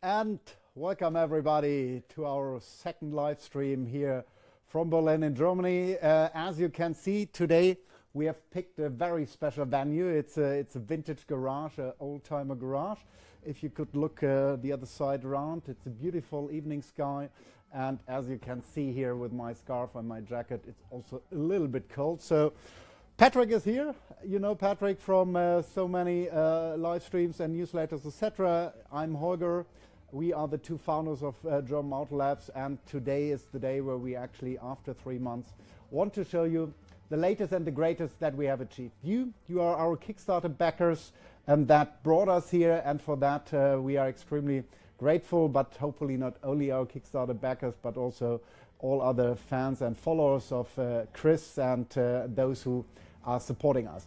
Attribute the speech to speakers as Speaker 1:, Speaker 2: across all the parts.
Speaker 1: And welcome everybody to our second live stream here from Berlin in Germany. As you can see today, we have picked a very special venue. It's a vintage garage, an old-timer garage. If you could look the other side around, it's a beautiful evening sky. And as you can see here with my scarf and my jacket, it's also a little bit cold. So Patrick is here. You know Patrick from so many live streams and newsletters, etc. I'm Holger. We are the two founders of German Auto Labs, and today is the day where we actually, after 3 months, want to show you the latest and the greatest that we have achieved. You are our Kickstarter backers, and that brought us here, and for that we are extremely grateful, but hopefully not only our Kickstarter backers, but also all other fans and followers of Chris and those who are supporting us.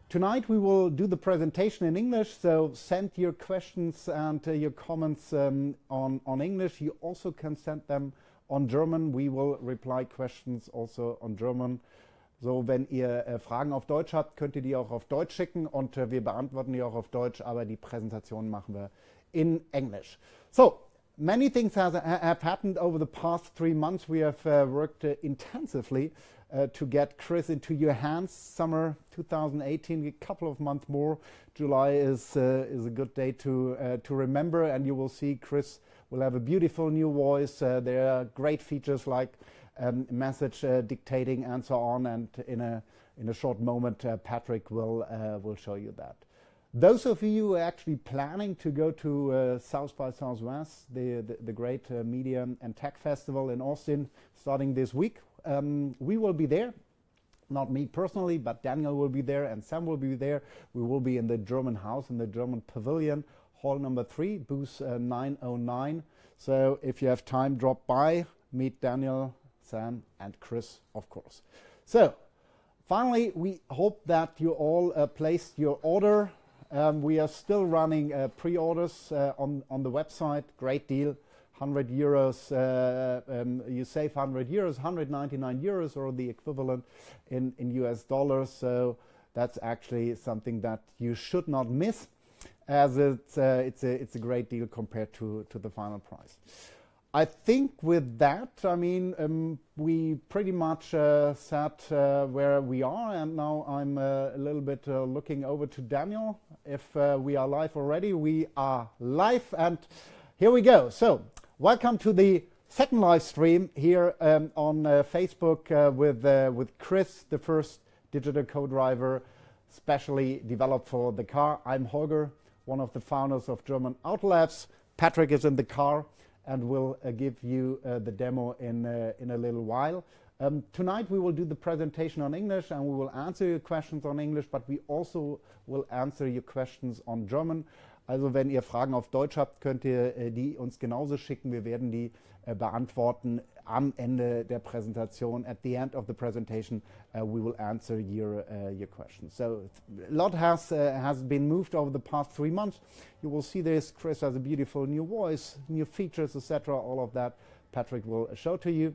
Speaker 1: Tonight we will do the presentation in English, so send your questions and your comments on English. You also can send them on German. We will reply questions also on German. So, wenn ihr Fragen auf Deutsch habt, könnt ihr die auch auf Deutsch schicken und wir beantworten die auch auf Deutsch, aber die Präsentation machen wir in English. So, many things have happened over the past 3 months. We have worked intensively to get Chris into your hands. Summer 2018, a couple of months more. July is a good day to remember, and you will see Chris will have a beautiful new voice. There are great features like message dictating and so on, and in a short moment Patrick will show you that. Those of you who are actually planning to go to South by Southwest, the great media and tech festival in Austin starting this week, we will be there. Not me personally, but Daniel will be there and Sam will be there. We will be in the German house, in the German pavilion, hall number 3, booth 909. So if you have time, drop by, meet Daniel, Sam and Chris, of course. So finally, we hope that you all placed your order. We are still running pre-orders on the website. Great deal. 100 euros, you save 100 euros, 199 euros, or the equivalent in US dollars. So that's actually something that you should not miss, as it's a great deal compared to the final price. I think with that, I mean, we pretty much sat where we are, and now I'm a little bit looking over to Daniel. If we are live already, we are live, and here we go. So welcome to the second live stream here on Facebook with Chris, the first digital co-driver specially developed for the car. I'm Holger, one of the founders of German Auto Labs. Patrick is in the car and will give you the demo in a little while. Tonight we will do the presentation on English and we will answer your questions on English, but we also will answer your questions on German. Also wenn ihr Fragen auf Deutsch habt, könnt ihr die uns genauso schicken. Wir werden die beantworten am Ende der Präsentation. At the end of the presentation, we will answer your questions. So a lot has been moved over the past 3 months. You will see this. Chris has a beautiful new voice, new features, etc. All of that Patrick will show to you.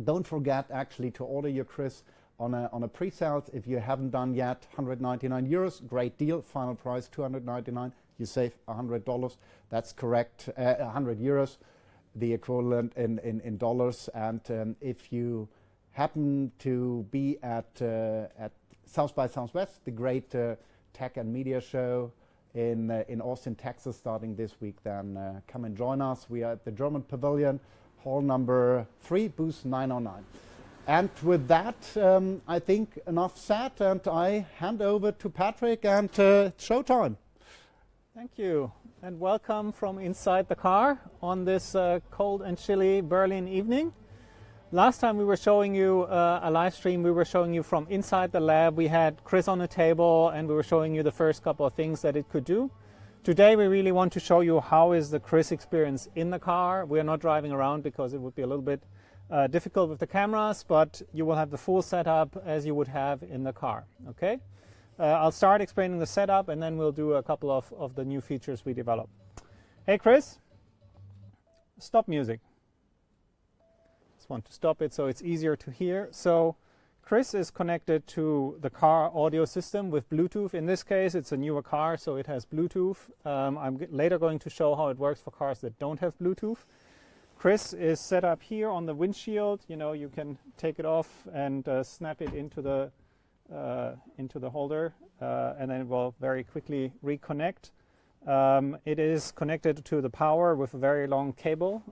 Speaker 1: Don't forget actually to order your Chris on a pre-sales. If you haven't done yet, 199 euros, great deal. Final price 299. You save $100. That's correct. 100 euros, the equivalent in dollars. And if you happen to be at South by Southwest, the great tech and media show in Austin, Texas, starting this week, then come and join us. We are at the German Pavilion, hall number 3, booth 909. And with that, I think enough said, and I hand over to Patrick, and showtime.
Speaker 2: Thank you, and welcome from inside the car on this cold and chilly Berlin evening. Last time we were showing you a live stream, we were showing you from inside the lab. We had Chris on the table and we were showing you the first couple of things that it could do. Today we really want to show you how is the Chris experience in the car. We are not driving around because it would be a little bit difficult with the cameras, but you will have the full setup as you would have in the car, okay? I'll start explaining the setup and then we'll do a couple of the new features we developed. Hey Chris, stop music. Just want to stop it so it's easier to hear. So Chris is connected to the car audio system with Bluetooth. In this case, it's a newer car, so it has Bluetooth. I'm later going to show how it works for cars that don't have Bluetooth. Chris is set up here on the windshield. You know, you can take it off and snap it into the holder, and then it will very quickly reconnect. It is connected to the power with a very long cable,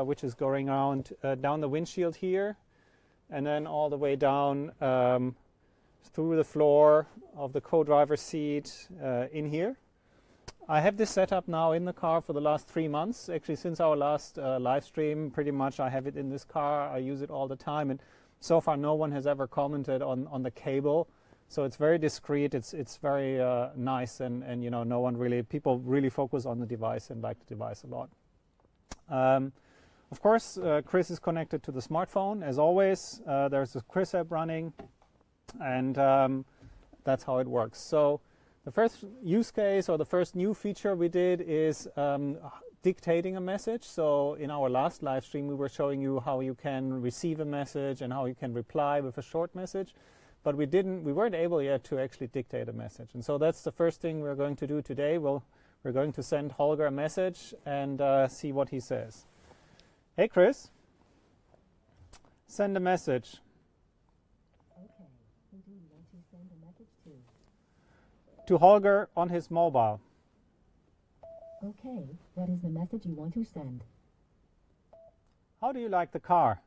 Speaker 2: which is going around down the windshield here, and then all the way down through the floor of the co-driver's seat in here. I have this set up now in the car for the last 3 months. Actually, since our last live stream, pretty much I have it in this car. I use it all the time, and so far no one has ever commented on the cable. So it's very discreet. It's very nice, and you know, no one really, people really focus on the device and like the device a lot. Of course, Chris is connected to the smartphone as always. There's a Chris app running, and that's how it works. So the first use case or the first new feature we did is dictating a message. So in our last live stream, we were showing you how you can receive a message and how you can reply with a short message. But we weren't able yet to actually dictate a message. And so that's the first thing we're going to do today. We're going to send Holger a message and see what he says. Hey, Chris, send a message.
Speaker 3: Okay, who do you want to send a message to?
Speaker 2: To Holger on his mobile.
Speaker 3: Okay, what is the message you want to send?
Speaker 2: How do you like the car?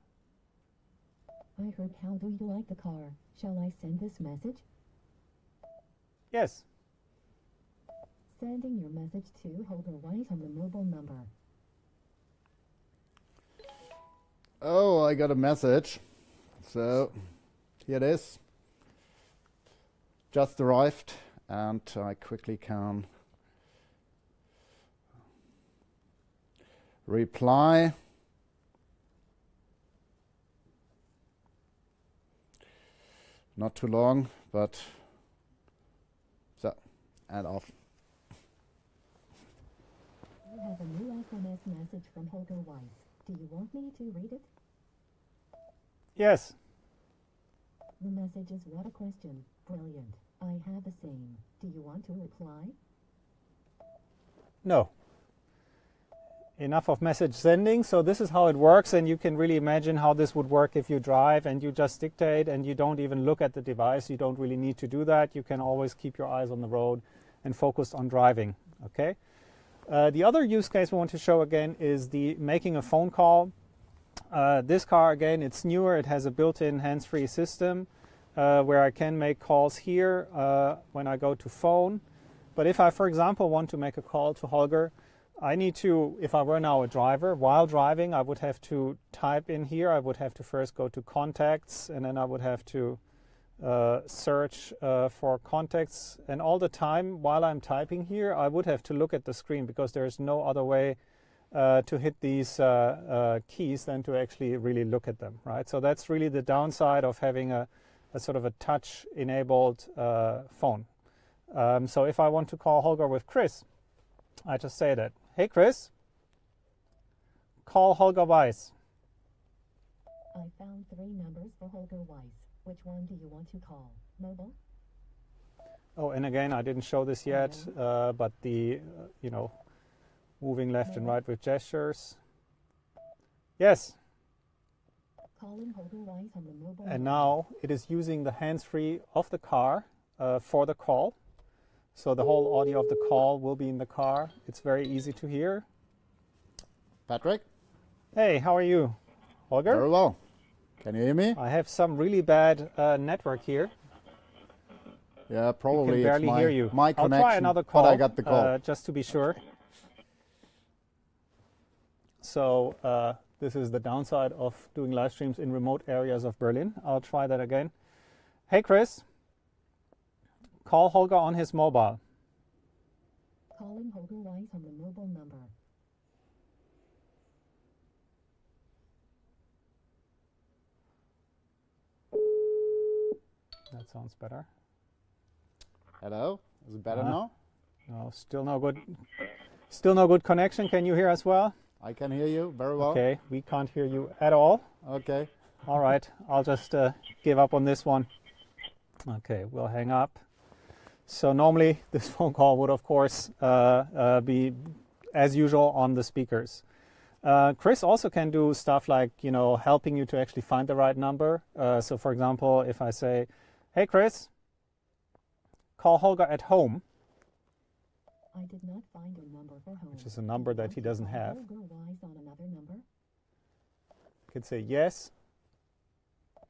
Speaker 3: I heard how do you like the car. Shall I send this message?
Speaker 2: Yes.
Speaker 3: Sending your message to Holger Weiss on the mobile number.
Speaker 1: Oh, I got a message. So here it is. Just arrived, and I quickly can reply. Not too long, but so, and off.
Speaker 3: You have a new SMS message from Holger Weiss. Do you want me to read it?
Speaker 2: Yes.
Speaker 3: The message is what a question. Brilliant. I have the same. Do you want to reply?
Speaker 2: No. Enough of message sending. So this is how it works, and you can really imagine how this would work if you drive and you just dictate and you don't even look at the device. You don't really need to do that. You can always keep your eyes on the road and focus on driving. Okay. The other use case we want to show again is the making a phone call. This car, again, it's newer. It has a built-in hands-free system where I can make calls here when I go to phone. But if I, for example, want to make a call to Holger, I need to, if I were now a driver, while driving, I would have to type in here. I would have to first go to contacts, and then I would have to search for contacts. And all the time while I'm typing here, I would have to look at the screen because there's no other way to hit these keys than to actually really look at them, right? So that's really the downside of having a sort of a touch-enabled phone. So if I want to call Holger with Chris, I just say that. Hey, Chris, call Holger Weiss.
Speaker 3: I found 3 numbers for Holger Weiss. Which one do you want to call? Mobile?
Speaker 2: Oh, and again, I didn't show this yet, but the, you know, moving left and right with gestures. Yes.
Speaker 3: Calling Holger Weiss on the mobile.
Speaker 2: And now it is using the hands-free of the car for the call. So the whole audio of the call will be in the car. It's very easy to hear.
Speaker 1: Patrick?
Speaker 2: Hey, how are you? Holger?
Speaker 1: Very well. Can you hear me?
Speaker 2: I have some really bad network here.
Speaker 1: Yeah, probably
Speaker 2: I can barely
Speaker 1: it's
Speaker 2: hear you.
Speaker 1: my connection,
Speaker 2: I'll try another call,
Speaker 1: but I got the call.
Speaker 2: just to be sure. So this is the downside of doing live streams in remote areas of Berlin. I'll try that again. Hey, Chris. Call Holger on his mobile.
Speaker 3: Calling Holger Weiss on the mobile number.
Speaker 2: That sounds better.
Speaker 1: Hello? Is it better now?
Speaker 2: No, still no good. Still no good connection. Can you hear us well?
Speaker 1: I can hear you very well.
Speaker 2: Okay, we can't hear you at all.
Speaker 1: Okay.
Speaker 2: All right, I'll just give up on this one. Okay, we'll hang up. So normally this phone call would, of course, be as usual on the speakers. Chris also can do stuff like, you know, helping you to actually find the right number. So for example, if I say, hey Chris, call Holger at home.
Speaker 3: I did not find a number for home.
Speaker 2: Which is a number that he doesn't have.
Speaker 3: Holger Weiss on another number?
Speaker 2: I could say yes.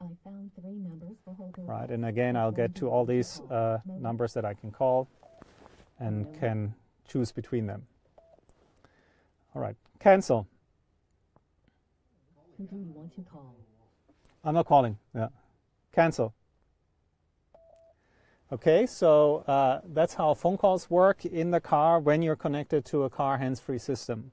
Speaker 3: I found 3 numbers for Holger.
Speaker 2: Right, and again, I'll get to all these numbers that I can call and can choose between them. All right, cancel.
Speaker 3: Who do you want to call?
Speaker 2: I'm not calling. Yeah, cancel. Okay, so that's how phone calls work in the car when you're connected to a car hands-free system.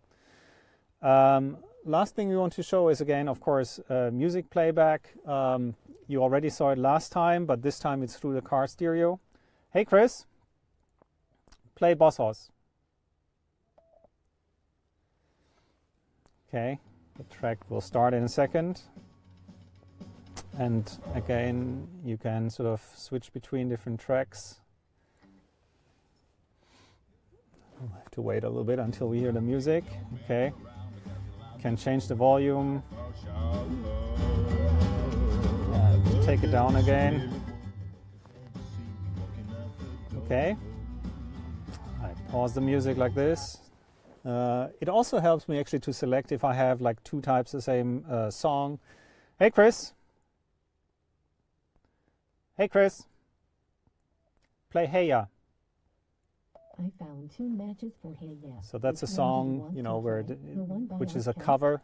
Speaker 2: Last thing we want to show is, again, of course, music playback. You already saw it last time, but this time it's through the car stereo. Hey Chris, play Boss Hoss. Okay, the track will start in a second. And again, you can sort of switch between different tracks. We'll have to wait a little bit until we hear the music. Okay, can change the volume. Take it down again. Okay, I pause the music like this. It also helps me actually to select if I have like 2 types of the same song. Hey Chris. Hey Chris. Play Hey Ya.
Speaker 3: I found 2 matches for Hey Ya.
Speaker 2: So that's a
Speaker 3: Which one do you
Speaker 2: song,
Speaker 3: want
Speaker 2: you
Speaker 3: to
Speaker 2: know, where
Speaker 3: play? The one by
Speaker 2: which is a
Speaker 3: Outkast?
Speaker 2: cover.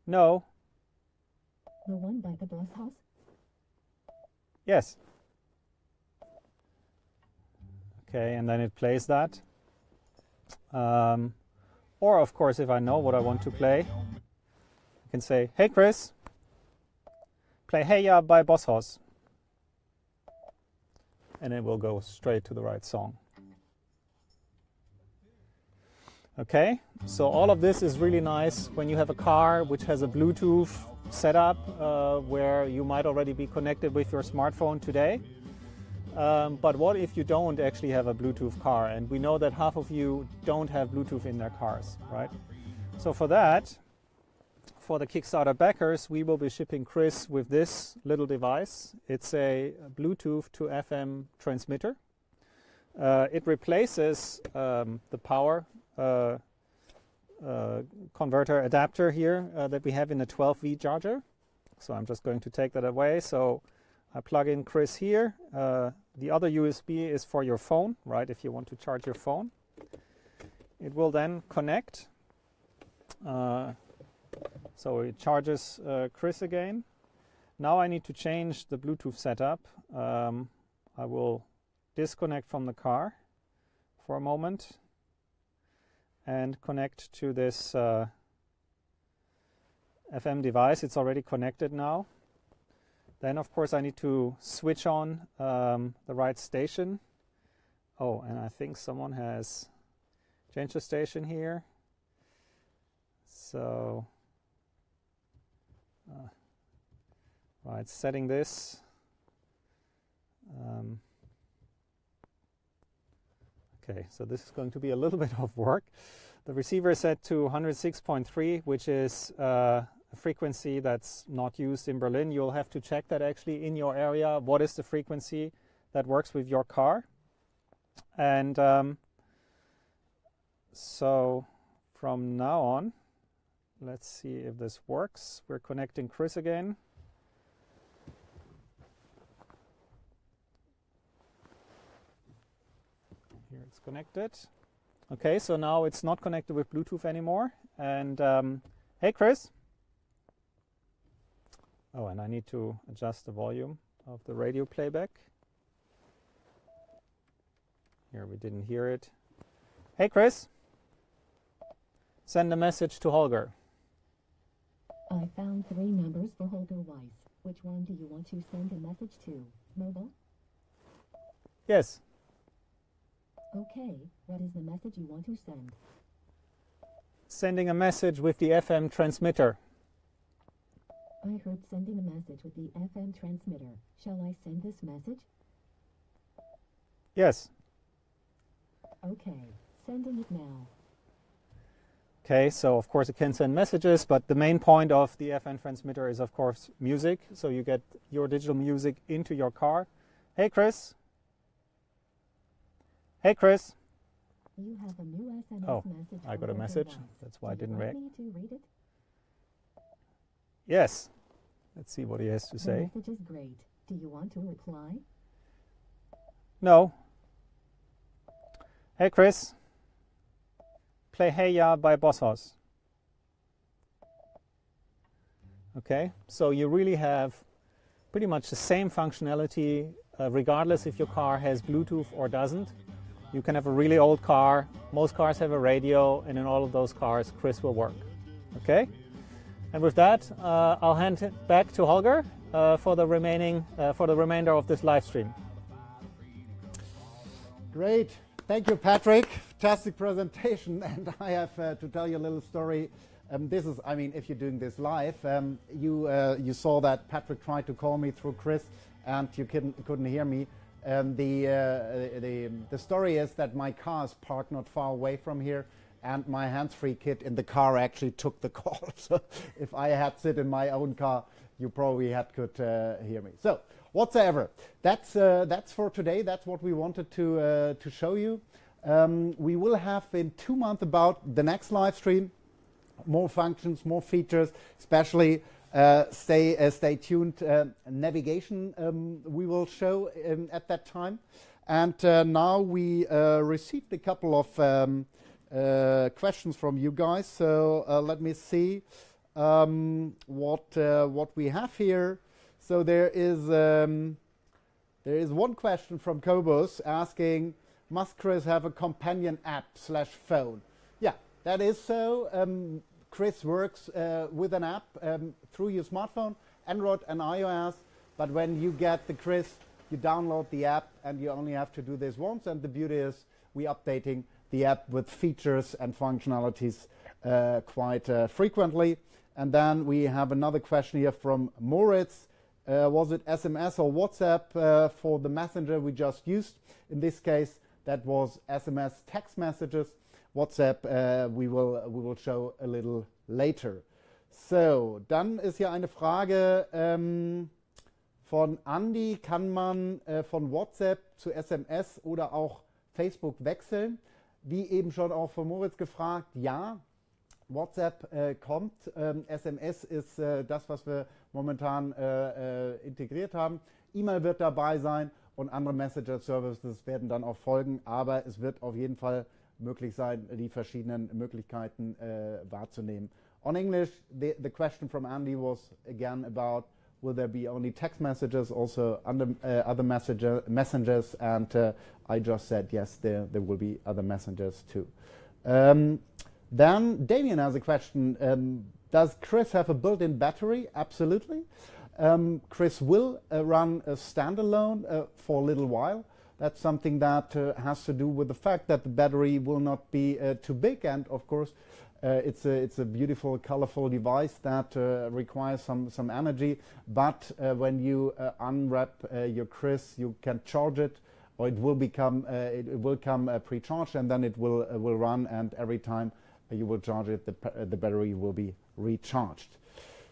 Speaker 2: No.
Speaker 3: The one by the Boss Hoss?
Speaker 2: Yes. Okay, and then it plays that. Or of course, if I know what I want to play, I can say, hey Chris, play Hey Ya by Boss Hoss. And it will go straight to the right song. Okay, so all of this is really nice when you have a car which has a Bluetooth setup where you might already be connected with your smartphone today. But what if you don't actually have a Bluetooth car? And we know that half of you don't have Bluetooth in their cars, right? So for that, for the Kickstarter backers, we will be shipping Chris with this little device. It's a Bluetooth to FM transmitter. It replaces the power converter adapter here that we have in the 12V charger. So I'm just going to take that away. So I plug in Chris here. The other USB is for your phone, right? If you want to charge your phone. It will then connect. So it charges Chris again. Now I need to change the Bluetooth setup. I will disconnect from the car for a moment and connect to this FM device. It's already connected now. Then of course I need to switch on the right station. Oh, and I think someone has changed the station here. So right, setting this. Okay, so this is going to be a little bit of work. The receiver is set to 106.3, which is a frequency that's not used in Berlin. You'll have to check that actually in your area. What is the frequency that works with your car? And so from now on, let's see if this works. We're connecting Chris again. Here it's connected. Okay, so now it's not connected with Bluetooth anymore. And hey, Chris. Oh, and I need to adjust the volume of the radio playback. Here we didn't hear it. Hey, Chris. Send a message to Holger.
Speaker 3: I found 3 numbers for Holger Weiss. Which one do you want to send a message to? Mobile?
Speaker 2: Yes.
Speaker 3: Okay, what is the message you want to send?
Speaker 2: Sending a message with the FM transmitter.
Speaker 3: I I heard sending a message with the FM transmitter. Shall I send this message?
Speaker 2: Yes.
Speaker 3: Okay, sending it now.
Speaker 2: Okay, so of course it can send messages, but the main point of the FM transmitter is of course music. So you get your digital music into your car. Hey Chris. Hey Chris.
Speaker 3: You have a new SMS
Speaker 2: Oh,
Speaker 3: message.
Speaker 2: I got
Speaker 3: on
Speaker 2: a
Speaker 3: your
Speaker 2: message.
Speaker 3: device.
Speaker 2: That's why I
Speaker 3: Do you
Speaker 2: didn't
Speaker 3: want
Speaker 2: react.
Speaker 3: me to read it?
Speaker 2: Yes. Let's see what he has to
Speaker 3: The
Speaker 2: say.
Speaker 3: message is great. Do you want to reply?
Speaker 2: No. Hey Chris. Play Hey Ya by Bosshaus. Okay, so you really have pretty much the same functionality regardless if your car has Bluetooth or doesn't. You can have a really old car, most cars have a radio, and in all of those cars Chris will work. Okay, and with that I'll hand it back to Holger for the remainder of this live stream.
Speaker 1: Great. Thank you, Patrick. Fantastic presentation. And I have to tell you a little story. This is, I mean, if you're doing this live, you saw that Patrick tried to call me through Chris, and you couldn't hear me. The story is that my car is parked not far away from here, and my hands-free kit in the car actually took the call. So if I had sit in my own car, you probably could hear me. So whatsoever, that's for today. That's what we wanted to show you. We will have in 2 months about the next live stream, more functions, more features, especially stay tuned. Navigation we will show at that time. And now we received a couple of questions from you guys. So let me see what we have here. So there is one question from Kobos asking, must Chris have a companion app / phone? Yeah, that is so. Chris works with an app through your smartphone, Android and iOS. But when you get the Chris, you download the app, and you only have to do this once. And the beauty is we're updating the app with features and functionalities quite frequently. And then we have another question here from Moritz. Was it SMS or WhatsApp for the messenger we just used? In this case, that was SMS text messages. WhatsApp we will show a little later. So, dann ist hier eine Frage von Andy. Kann man von WhatsApp zu SMS oder auch Facebook wechseln? Wie eben schon auch von Moritz gefragt, ja. WhatsApp kommt, SMS ist das, was wir momentan integriert haben. E-Mail wird dabei sein und andere Messenger-Services werden dann auch folgen, aber es wird auf jeden Fall möglich sein, die verschiedenen Möglichkeiten wahrzunehmen. On English, the question from Andy was again about will there be only text messages, also other messengers, and I just said yes, there will be other messengers too. Then Damien has a question. Does Chris have a built-in battery? Absolutely. Chris will run a standalone for a little while. That's something that has to do with the fact that the battery will not be too big, and of course it's a beautiful, colorful device that requires some energy. But when you unwrap your Chris, you can charge it, or it will come pre-charged, and then it will run, and every time you will charge it, the battery will be recharged.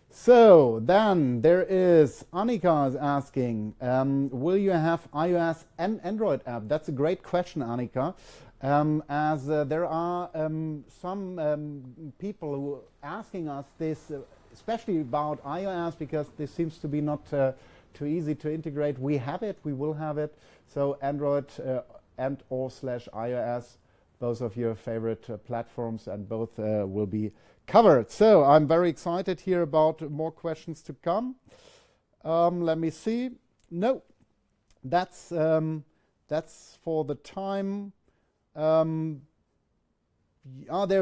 Speaker 1: So then there is Annika is asking, will you have iOS and Android app? That's a great question, Annika, as there are some people who are asking us this, especially about iOS, because this seems to be not too easy to integrate. We have it, we will have it. So Android and or / iOS, both of your favorite platforms, and both will be covered. So I'm very excited here about more questions to come. Let me see. No, that's for the time. There's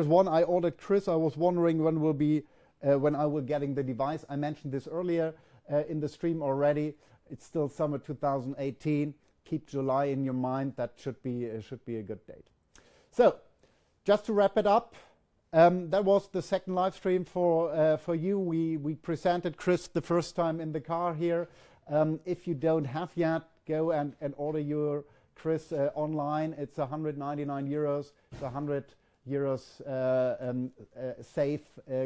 Speaker 1: one I ordered, Chris. I was wondering when will be when I will getting the device. I mentioned this earlier in the stream already. It's still summer 2018. Keep July in your mind. That should be a good date. So, just to wrap it up, That was the second live stream for you. We presented Chris the first time in the car here. If you don't have yet, go and order your Chris online. It's 199 euros. It's 100 euros safe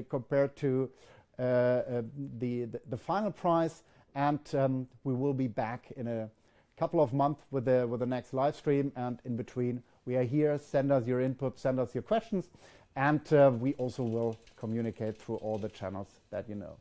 Speaker 1: compared to the final price. And we will be back in a couple of months with the next live stream. And in between, we are here. Send us your input, send us your questions. And we also will communicate through all the channels that you know.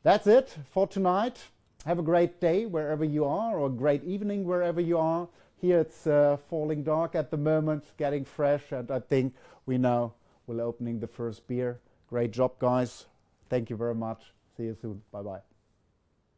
Speaker 1: That's it for tonight. Have a great day wherever you are, or a great evening wherever you are. Here it's falling dark at the moment, getting fresh, and I think we now will opening the first beer. Great job, guys. Thank you very much. See you soon. Bye-bye.